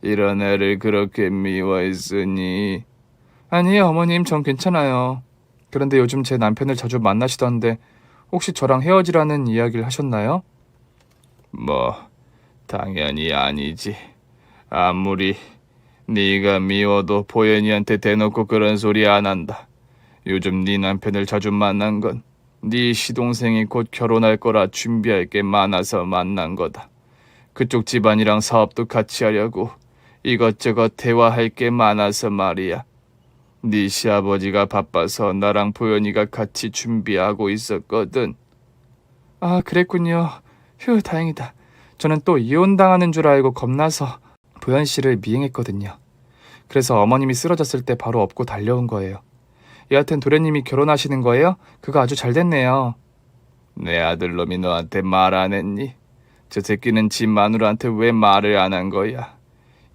이런 애를 그렇게 미워했으니. 아니에요, 어머님. 전 괜찮아요. 그런데 요즘 제 남편을 자주 만나시던데 혹시 저랑 헤어지라는 이야기를 하셨나요? 뭐 당연히 아니지. 아무리 네가 미워도 보현이한테 대놓고 그런 소리 안 한다. 요즘 네 남편을 자주 만난 건 네 시동생이 곧 결혼할 거라 준비할 게 많아서 만난 거다. 그쪽 집안이랑 사업도 같이 하려고 이것저것 대화할 게 많아서 말이야. 네 시아버지가 바빠서 나랑 보현이가 같이 준비하고 있었거든. 아, 그랬군요. 휴, 다행이다. 저는 또 이혼당하는 줄 알고 겁나서 보현 씨를 미행했거든요. 그래서 어머님이 쓰러졌을 때 바로 업고 달려온 거예요. 여하튼 도련님이 결혼하시는 거예요? 그거 아주 잘 됐네요. 내 아들놈이 너한테 말 안 했니? 저 새끼는 지 마누라한테 왜 말을 안 한 거야?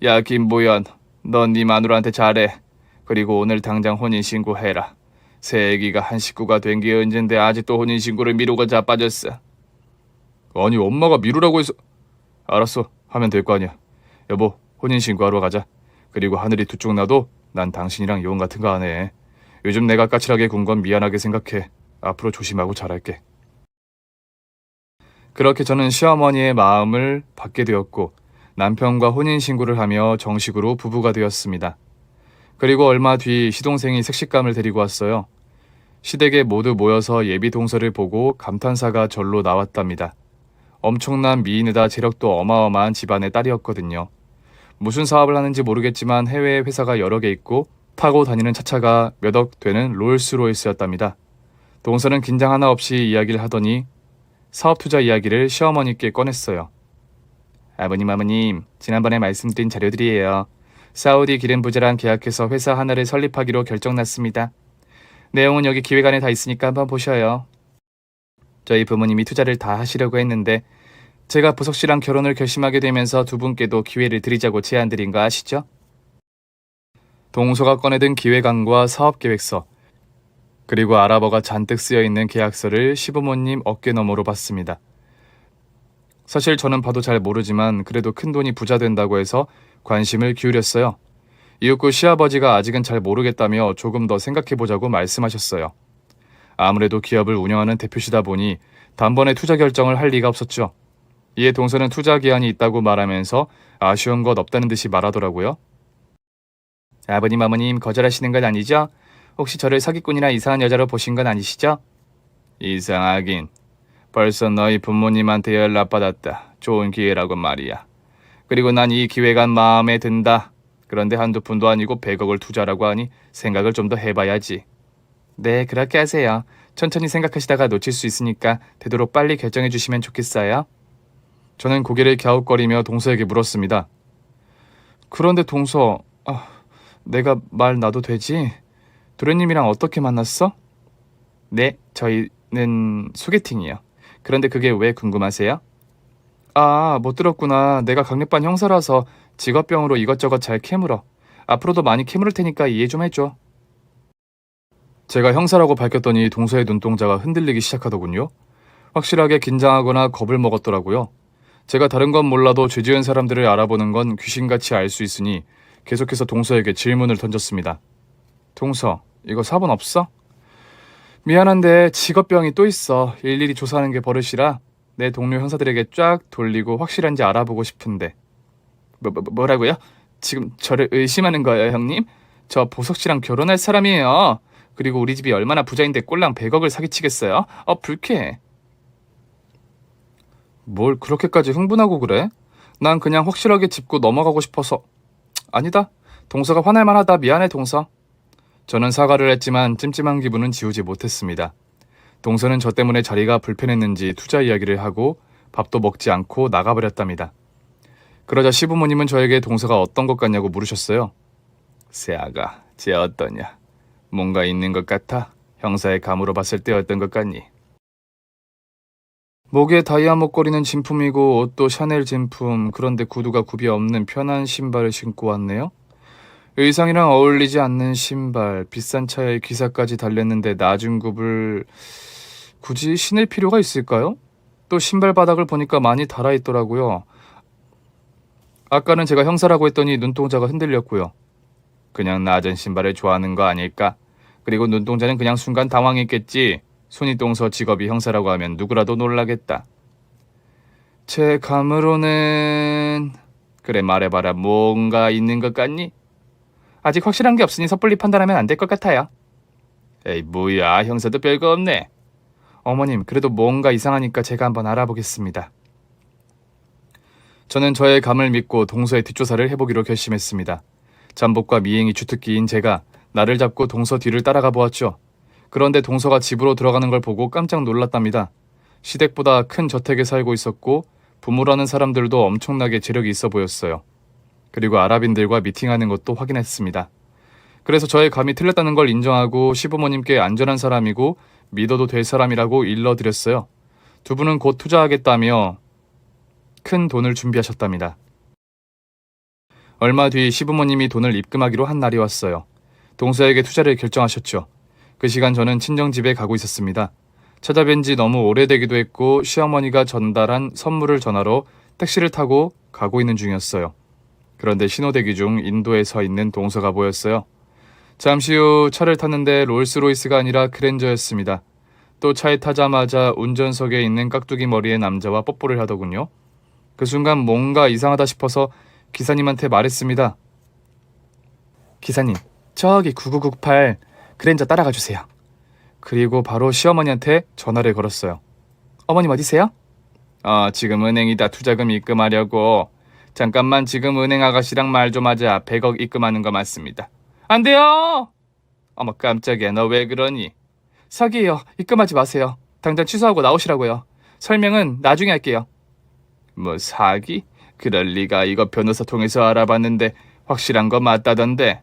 야, 김보현, 너 네 마누라한테 잘해. 그리고 오늘 당장 혼인신고해라. 새 애기가 한 식구가 된 게 언젠데 아직도 혼인신고를 미루고 자빠졌어. 아니, 엄마가 미루라고 해서... 알았어, 하면 될 거 아니야. 여보, 혼인신고하러 가자. 그리고 하늘이 두 쪽 나도 난 당신이랑 이혼 같은 거 안 해. 요즘 내가 까칠하게 군 건 미안하게 생각해. 앞으로 조심하고 잘할게. 그렇게 저는 시어머니의 마음을 받게 되었고 남편과 혼인신고를 하며 정식으로 부부가 되었습니다. 그리고 얼마 뒤 시동생이 색식감을 데리고 왔어요. 시댁에 모두 모여서 예비 동서를 보고 감탄사가 절로 나왔답니다. 엄청난 미인에다 재력도 어마어마한 집안의 딸이었거든요. 무슨 사업을 하는지 모르겠지만 해외에 회사가 여러 개 있고 타고 다니는 차차가 몇 억 되는 롤스로이스였답니다. 동서는 긴장 하나 없이 이야기를 하더니 사업 투자 이야기를 시어머니께 꺼냈어요. 아버님, 지난번에 말씀드린 자료들이에요. 사우디 기름 부자랑 계약해서 회사 하나를 설립하기로 결정났습니다. 내용은 여기 기획안에 다 있으니까 한번 보셔요. 저희 부모님이 투자를 다 하시려고 했는데 제가 보석 씨랑 결혼을 결심하게 되면서 두 분께도 기회를 드리자고 제안드린 거 아시죠? 동서가 꺼내든 기획안과 사업계획서, 그리고 아랍어가 잔뜩 쓰여있는 계약서를 시부모님 어깨너머로 봤습니다. 사실 저는 봐도 잘 모르지만 그래도 큰돈이 부자 된다고 해서 관심을 기울였어요. 이윽고 시아버지가 아직은 잘 모르겠다며 조금 더 생각해보자고 말씀하셨어요. 아무래도 기업을 운영하는 대표시다 보니 단번에 투자 결정을 할 리가 없었죠. 이에 동서는 투자 기한이 있다고 말하면서 아쉬운 것 없다는 듯이 말하더라고요. 아버님, 어머님 거절하시는 건 아니죠? 혹시 저를 사기꾼이나 이상한 여자로 보신 건 아니시죠? 이상하긴. 벌써 너희 부모님한테 연락받았다. 좋은 기회라고 말이야. 그리고 난 이 기회가 마음에 든다. 그런데 한두 푼도 아니고 100억을 투자라고 하니 생각을 좀 더 해봐야지. 네, 그렇게 하세요. 천천히 생각하시다가 놓칠 수 있으니까 되도록 빨리 결정해 주시면 좋겠어요. 저는 고개를 갸웃거리며 동서에게 물었습니다. 그런데 동서, 내가 말 놔도 되지? 도련님이랑 어떻게 만났어? 네, 저희는 소개팅이요. 그런데 그게 왜 궁금하세요? 아, 못 들었구나. 내가 강력반 형사라서 직업병으로 이것저것 잘 캐물어. 앞으로도 많이 캐물을 테니까 이해 좀 해줘. 제가 형사라고 밝혔더니 동서의 눈동자가 흔들리기 시작하더군요. 확실하게 긴장하거나 겁을 먹었더라고요. 제가 다른 건 몰라도 죄 지은 사람들을 알아보는 건 귀신같이 알 수 있으니 계속해서 동서에게 질문을 던졌습니다. 동서, 이거 사본 없어? 미안한데 직업병이 또 있어. 일일이 조사하는 게 버릇이라 내 동료 형사들에게 쫙 돌리고 확실한지 알아보고 싶은데. 뭐라고요? 지금 저를 의심하는 거예요, 형님? 저 보석 씨랑 결혼할 사람이에요. 그리고 우리 집이 얼마나 부자인데 꼴랑 100억을 사기치겠어요? 불쾌해. 뭘 그렇게까지 흥분하고 그래? 난 그냥 확실하게 짚고 넘어가고 싶어서. 아니다. 동서가 화날 만하다. 미안해, 동서. 저는 사과를 했지만 찜찜한 기분은 지우지 못했습니다. 동서는 저 때문에 자리가 불편했는지 투자 이야기를 하고 밥도 먹지 않고 나가버렸답니다. 그러자 시부모님은 저에게 동서가 어떤 것 같냐고 물으셨어요. 세아가, 쟤 어떠냐? 뭔가 있는 것 같아? 형사의 감으로 봤을 때 어떤 것 같니? 목에 다이아 목걸이는 진품이고 옷도 샤넬 진품, 그런데 구두가 굽이 없는 편한 신발을 신고 왔네요. 의상이랑 어울리지 않는 신발, 비싼 차에 기사까지 달랬는데 낮은 굽을 굳이 신을 필요가 있을까요? 또 신발 바닥을 보니까 많이 달아있더라고요. 아까는 제가 형사라고 했더니 눈동자가 흔들렸고요. 그냥 낮은 신발을 좋아하는 거 아닐까? 그리고 눈동자는 그냥 순간 당황했겠지. 손이동서 직업이 형사라고 하면 누구라도 놀라겠다. 제 감으로는... 그래, 말해봐라. 뭔가 있는 것 같니? 아직 확실한 게 없으니 섣불리 판단하면 안 될 것 같아요. 에이, 뭐야. 형사도 별거 없네. 어머님, 그래도 뭔가 이상하니까 제가 한번 알아보겠습니다. 저는 저의 감을 믿고 동서의 뒷조사를 해보기로 결심했습니다. 잠복과 미행이 주특기인 제가 나를 잡고 동서 뒤를 따라가 보았죠. 그런데 동서가 집으로 들어가는 걸 보고 깜짝 놀랐답니다. 시댁보다 큰 저택에 살고 있었고 부모라는 사람들도 엄청나게 재력이 있어 보였어요. 그리고 아랍인들과 미팅하는 것도 확인했습니다. 그래서 저의 감이 틀렸다는 걸 인정하고 시부모님께 안전한 사람이고 믿어도 될 사람이라고 일러드렸어요. 두 분은 곧 투자하겠다며 큰 돈을 준비하셨답니다. 얼마 뒤 시부모님이 돈을 입금하기로 한 날이 왔어요. 동서에게 투자를 결정하셨죠. 그 시간 저는 친정집에 가고 있었습니다. 찾아뵌 지 너무 오래되기도 했고 시어머니가 전달한 선물을 전하러 택시를 타고 가고 있는 중이었어요. 그런데 신호대기 중 인도에 서 있는 동서가 보였어요. 잠시 후 차를 탔는데 롤스로이스가 아니라 그랜저였습니다. 또 차에 타자마자 운전석에 있는 깍두기 머리의 남자와 뽀뽀를 하더군요. 그 순간 뭔가 이상하다 싶어서 기사님한테 말했습니다. 기사님, 저기 9998 그랜저 따라가 주세요. 그리고 바로 시어머니한테 전화를 걸었어요. 어머님 어디세요? 지금 은행이다. 투자금 입금하려고. 잠깐만, 지금 은행 아가씨랑 말 좀 하자. 100억 입금하는 거 맞습니다. 안 돼요! 어머 깜짝이야. 너 왜 그러니? 사기예요. 입금하지 마세요. 당장 취소하고 나오시라고요. 설명은 나중에 할게요. 뭐 사기? 그럴 리가. 이거 변호사 통해서 알아봤는데 확실한 거 맞다던데.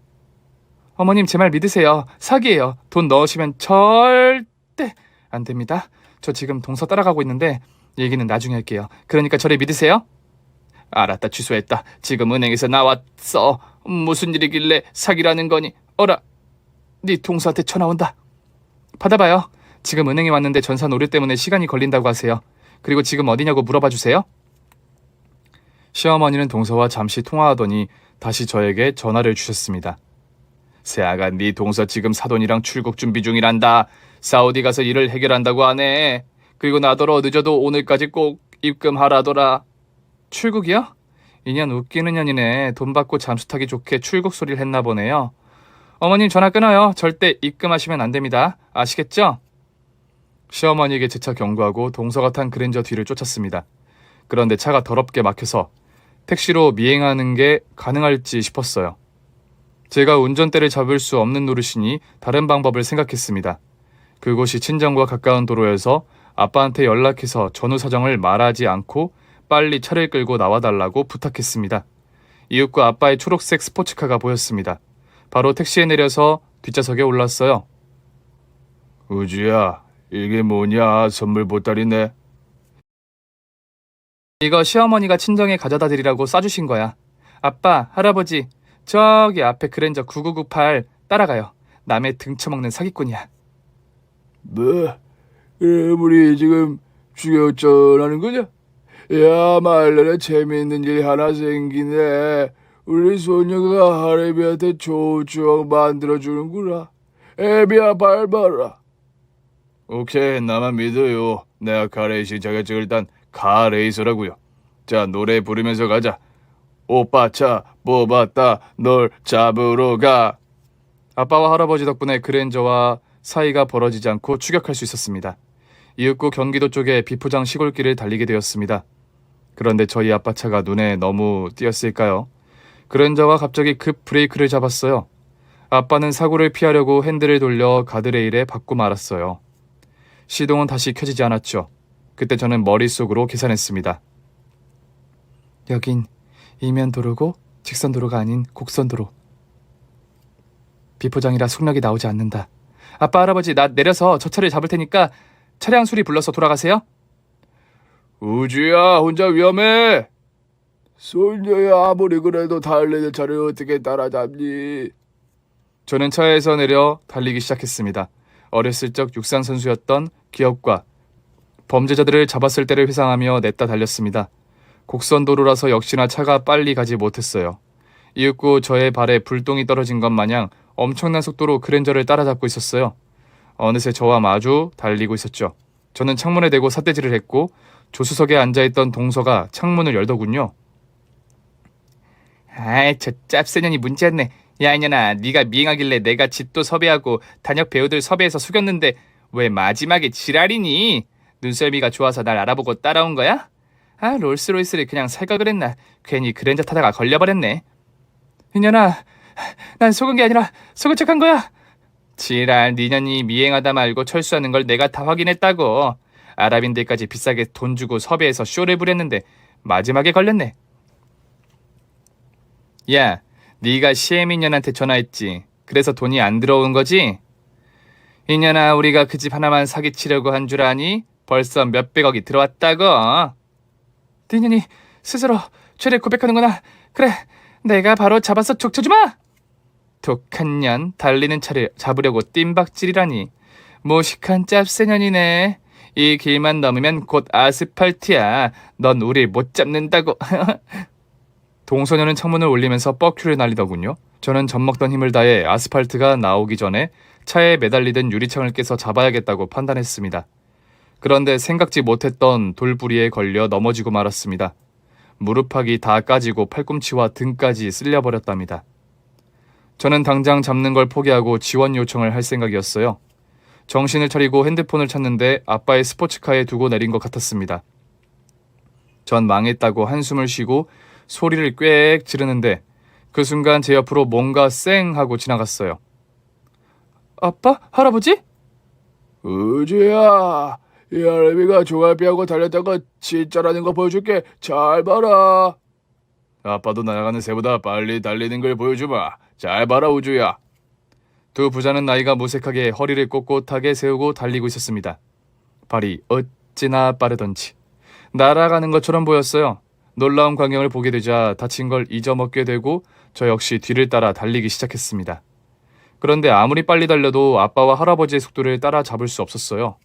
어머님 제 말 믿으세요. 사기예요. 돈 넣으시면 절대 안 됩니다. 저 지금 동서 따라가고 있는데 얘기는 나중에 할게요. 그러니까 저를 믿으세요. 알았다. 취소했다. 지금 은행에서 나왔어. 무슨 일이길래 사기라는 거니? 어라, 네 동서한테 전화 온다. 받아봐요. 지금 은행에 왔는데 전산 오류 때문에 시간이 걸린다고 하세요. 그리고 지금 어디냐고 물어봐 주세요. 시어머니는 동서와 잠시 통화하더니 다시 저에게 전화를 주셨습니다. 세아가 네 동서 지금 사돈이랑 출국 준비 중이란다. 사우디 가서 일을 해결한다고 하네. 그리고 나더러 늦어도 오늘까지 꼭 입금하라더라. 출국이요? 인연 웃기는 년이네. 돈 받고 잠수 타기 좋게 출국 소리를 했나 보네요. 어머님 전화 끊어요. 절대 입금하시면 안 됩니다. 아시겠죠? 시어머니에게 재차 경고하고 동서가 탄 그랜저 뒤를 쫓았습니다. 그런데 차가 더럽게 막혀서 택시로 미행하는 게 가능할지 싶었어요. 제가 운전대를 잡을 수 없는 노릇이니 다른 방법을 생각했습니다. 그곳이 친정과 가까운 도로여서 아빠한테 연락해서 전후 사정을 말하지 않고 빨리 차를 끌고 나와달라고 부탁했습니다. 이윽고 아빠의 초록색 스포츠카가 보였습니다. 바로 택시에 내려서 뒷좌석에 올랐어요. 우주야, 이게 뭐냐? 선물 보따리네. 이거 시어머니가 친정에 가져다 드리라고 싸주신 거야. 아빠, 할아버지, 저기 앞에 그랜저 9998 따라가요. 남의 등쳐먹는 사기꾼이야. 뭐? 우리 지금 죽여전하는 거냐? 야, 말년에 재미있는 일 하나 생기네. 우리 소녀가 할애비한테 좋은 추억 만들어주는구나. 애비야, 밟아라. 오케이, 나만 믿어요. 내가 카레이싱 자격증을 딴 카레이서라고요. 자, 노래 부르면서 가자. 오빠 차 뽑았다. 널 잡으러 가. 아빠와 할아버지 덕분에 그랜저와 사이가 벌어지지 않고 추격할 수 있었습니다. 이윽고 경기도 쪽의 비포장 시골길을 달리게 되었습니다. 그런데 저희 아빠 차가 눈에 너무 띄었을까요? 그랜저가 갑자기 급 브레이크를 잡았어요. 아빠는 사고를 피하려고 핸들을 돌려 가드레일에 박고 말았어요. 시동은 다시 켜지지 않았죠. 그때 저는 머릿속으로 계산했습니다. 여긴 이면도로고 직선도로가 아닌 곡선도로. 비포장이라 속력이 나오지 않는다. 아빠, 할아버지, 나 내려서 저 차를 잡을 테니까 차량 수리 불러서 돌아가세요. 우주야, 혼자 위험해. 소녀야, 아무리 그래도 달리는 차를 어떻게 따라잡니? 저는 차에서 내려 달리기 시작했습니다. 어렸을 적 육상 선수였던 기억과 범죄자들을 잡았을 때를 회상하며 냈다 달렸습니다. 곡선도로라서 역시나 차가 빨리 가지 못했어요. 이윽고 저의 발에 불똥이 떨어진 것 마냥 엄청난 속도로 그랜저를 따라잡고 있었어요. 어느새 저와 마주 달리고 있었죠. 저는 창문에 대고 삿대질을 했고 조수석에 앉아있던 동서가 창문을 열더군요. 아이, 저 짭새년이 문제였네. 야, 이년아, 네가 미행하길래 내가 집도 섭외하고 단역 배우들 섭외해서 속였는데 왜 마지막에 지랄이니? 눈썰미가 좋아서 날 알아보고 따라온 거야? 아, 롤스로이스를 그냥 살까 그랬나? 괜히 그랜저 타다가 걸려버렸네. 이년아, 난 속은 게 아니라 속은 척한 거야. 지랄, 니년이 미행하다 말고 철수하는 걸 내가 다 확인했다고. 아랍인들까지 비싸게 돈 주고 섭외해서 쇼를 부렸는데 마지막에 걸렸네. 야, 네가 시애미년한테 전화했지. 그래서 돈이 안 들어온 거지? 이년아, 우리가 그 집 하나만 사기치려고 한 줄 아니? 벌써 몇백억이 들어왔다고. 니년이 스스로 죄를 고백하는구나. 그래, 내가 바로 잡아서 족쳐주마. 독한 년, 달리는 차를 잡으려고 뜀박질이라니. 무식한 짭새년이네. 이 길만 넘으면 곧 아스팔트야. 넌 우릴 못 잡는다고. 동소년은 창문을 올리면서 뻑큐를 날리더군요. 저는 젖먹던 힘을 다해 아스팔트가 나오기 전에 차에 매달리던 유리창을 깨서 잡아야겠다고 판단했습니다. 그런데 생각지 못했던 돌부리에 걸려 넘어지고 말았습니다. 무릎팍이 다 까지고 팔꿈치와 등까지 쓸려버렸답니다. 저는 당장 잡는 걸 포기하고 지원 요청을 할 생각이었어요. 정신을 차리고 핸드폰을 찾는데 아빠의 스포츠카에 두고 내린 것 같았습니다. 전 망했다고 한숨을 쉬고 소리를 꽥 지르는데 그 순간 제 옆으로 뭔가 쌩 하고 지나갔어요. 아빠? 할아버지? 우주야, 이 할애비가 종아리하고 달렸다가 진짜라는 거 보여줄게. 잘 봐라. 아빠도 날아가는 새보다 빨리 달리는 걸 보여주마. 잘 봐라, 우주야. 두 부자는 나이가 무색하게 허리를 꼿꼿하게 세우고 달리고 있었습니다. 발이 어찌나 빠르던지 날아가는 것처럼 보였어요. 놀라운 광경을 보게 되자 다친 걸 잊어먹게 되고 저 역시 뒤를 따라 달리기 시작했습니다. 그런데 아무리 빨리 달려도 아빠와 할아버지의 속도를 따라잡을 수 없었어요.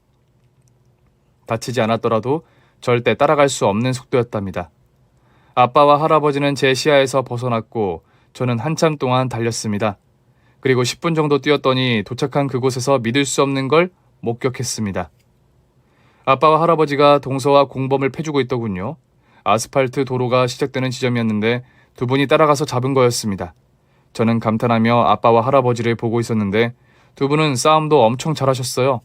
다치지 않았더라도 절대 따라갈 수 없는 속도였답니다. 아빠와 할아버지는 제 시야에서 벗어났고 저는 한참 동안 달렸습니다. 그리고 10분 정도 뛰었더니 도착한 그곳에서 믿을 수 없는 걸 목격했습니다. 아빠와 할아버지가 동서와 공범을 패주고 있더군요. 아스팔트 도로가 시작되는 지점이었는데 두 분이 따라가서 잡은 거였습니다. 저는 감탄하며 아빠와 할아버지를 보고 있었는데 두 분은 싸움도 엄청 잘하셨어요.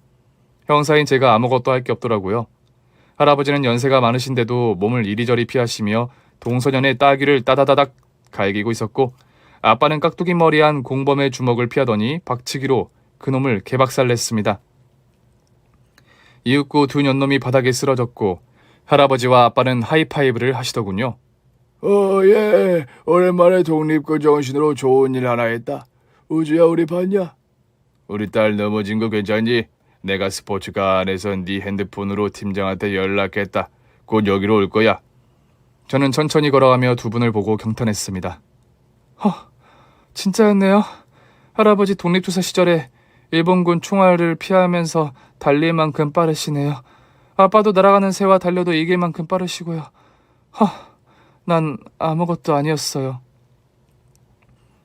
형사인 제가 아무것도 할 게 없더라고요. 할아버지는 연세가 많으신데도 몸을 이리저리 피하시며 동서년의 따귀를 따다다닥 갈기고 있었고 아빠는 깍두기 머리한 공범의 주먹을 피하더니 박치기로 그놈을 개박살냈습니다. 이윽고 두 년놈이 바닥에 쓰러졌고 할아버지와 아빠는 하이파이브를 하시더군요. 예. 오랜만에 독립군 정신으로 좋은 일 하나 했다. 우주야, 우리 봤냐? 우리 딸 넘어진 거 괜찮니? 내가 스포츠카 안에서 네 핸드폰으로 팀장한테 연락했다. 곧 여기로 올 거야. 저는 천천히 걸어가며 두 분을 보고 경탄했습니다. 진짜였네요. 할아버지 독립투사 시절에 일본군 총알을 피하면서 달릴 만큼 빠르시네요. 아빠도 날아가는 새와 달려도 이길 만큼 빠르시고요. 난 아무것도 아니었어요.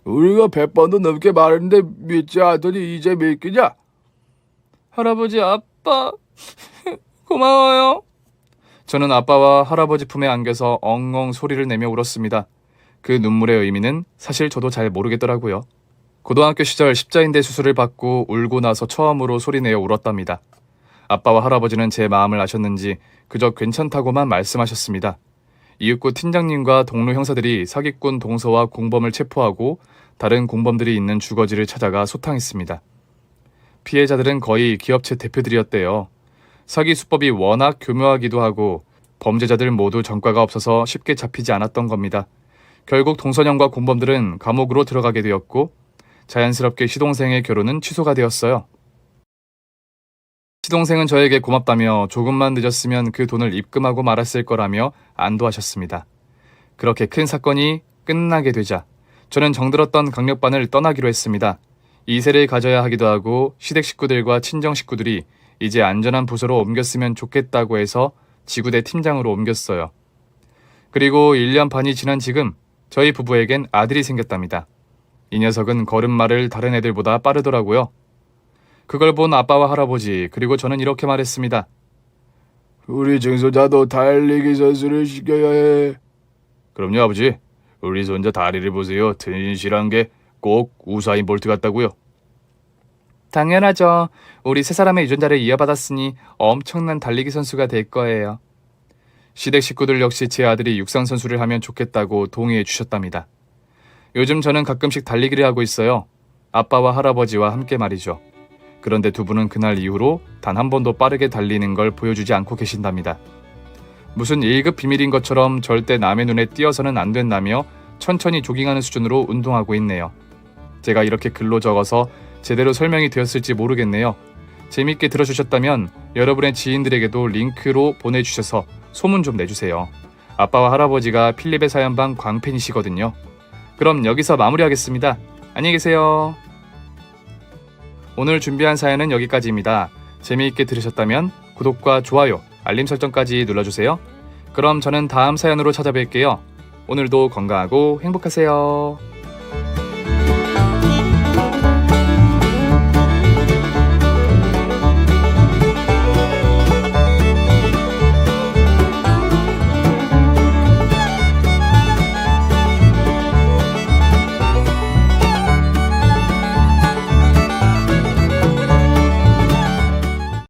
우리가 100번도 넘게 말했는데 믿지 않더니 이제 믿기냐? 할아버지, 아빠, 고마워요. 저는 아빠와 할아버지 품에 안겨서 엉엉 소리를 내며 울었습니다. 그 눈물의 의미는 사실 저도 잘 모르겠더라고요. 고등학교 시절 십자인대 수술을 받고 울고 나서 처음으로 소리내어 울었답니다. 아빠와 할아버지는 제 마음을 아셨는지 그저 괜찮다고만 말씀하셨습니다. 이윽고 팀장님과 동료 형사들이 사기꾼 동서와 공범을 체포하고 다른 공범들이 있는 주거지를 찾아가 소탕했습니다. 피해자들은 거의 기업체 대표들이었대요. 사기 수법이 워낙 교묘하기도 하고 범죄자들 모두 전과가 없어서 쉽게 잡히지 않았던 겁니다. 결국 동서년과 공범들은 감옥으로 들어가게 되었고 자연스럽게 시동생의 결혼은 취소가 되었어요. 시동생은 저에게 고맙다며 조금만 늦었으면 그 돈을 입금하고 말았을 거라며 안도하셨습니다. 그렇게 큰 사건이 끝나게 되자 저는 정들었던 강력반을 떠나기로 했습니다. 2세를 가져야 하기도 하고 시댁 식구들과 친정 식구들이 이제 안전한 부서로 옮겼으면 좋겠다고 해서 지구대 팀장으로 옮겼어요. 그리고 1년 반이 지난 지금 저희 부부에겐 아들이 생겼답니다. 이 녀석은 걸음마를 다른 애들보다 빠르더라고요. 그걸 본 아빠와 할아버지 그리고 저는 이렇게 말했습니다. 우리 증손자도 달리기 선수를 시켜야 해. 그럼요, 아버지. 우리 손자 다리를 보세요. 튼실한 게 꼭 우사인 볼트 같다고요. 당연하죠. 우리 세 사람의 유전자를 이어받았으니 엄청난 달리기 선수가 될 거예요. 시댁 식구들 역시 제 아들이 육상 선수를 하면 좋겠다고 동의해 주셨답니다. 요즘 저는 가끔씩 달리기를 하고 있어요. 아빠와 할아버지와 함께 말이죠. 그런데 두 분은 그날 이후로 단 한 번도 빠르게 달리는 걸 보여주지 않고 계신답니다. 무슨 1급 비밀인 것처럼 절대 남의 눈에 띄어서는 안 된다며 천천히 조깅하는 수준으로 운동하고 있네요. 제가 이렇게 글로 적어서 제대로 설명이 되었을지 모르겠네요. 재밌게 들어주셨다면 여러분의 지인들에게도 링크로 보내주셔서 소문 좀 내주세요. 아빠와 할아버지가 필립의 사연방 광팬이시거든요. 그럼 여기서 마무리하겠습니다. 안녕히 계세요. 오늘 준비한 사연은 여기까지입니다. 재미있게 들으셨다면 구독과 좋아요, 알림 설정까지 눌러주세요. 그럼 저는 다음 사연으로 찾아뵐게요. 오늘도 건강하고 행복하세요.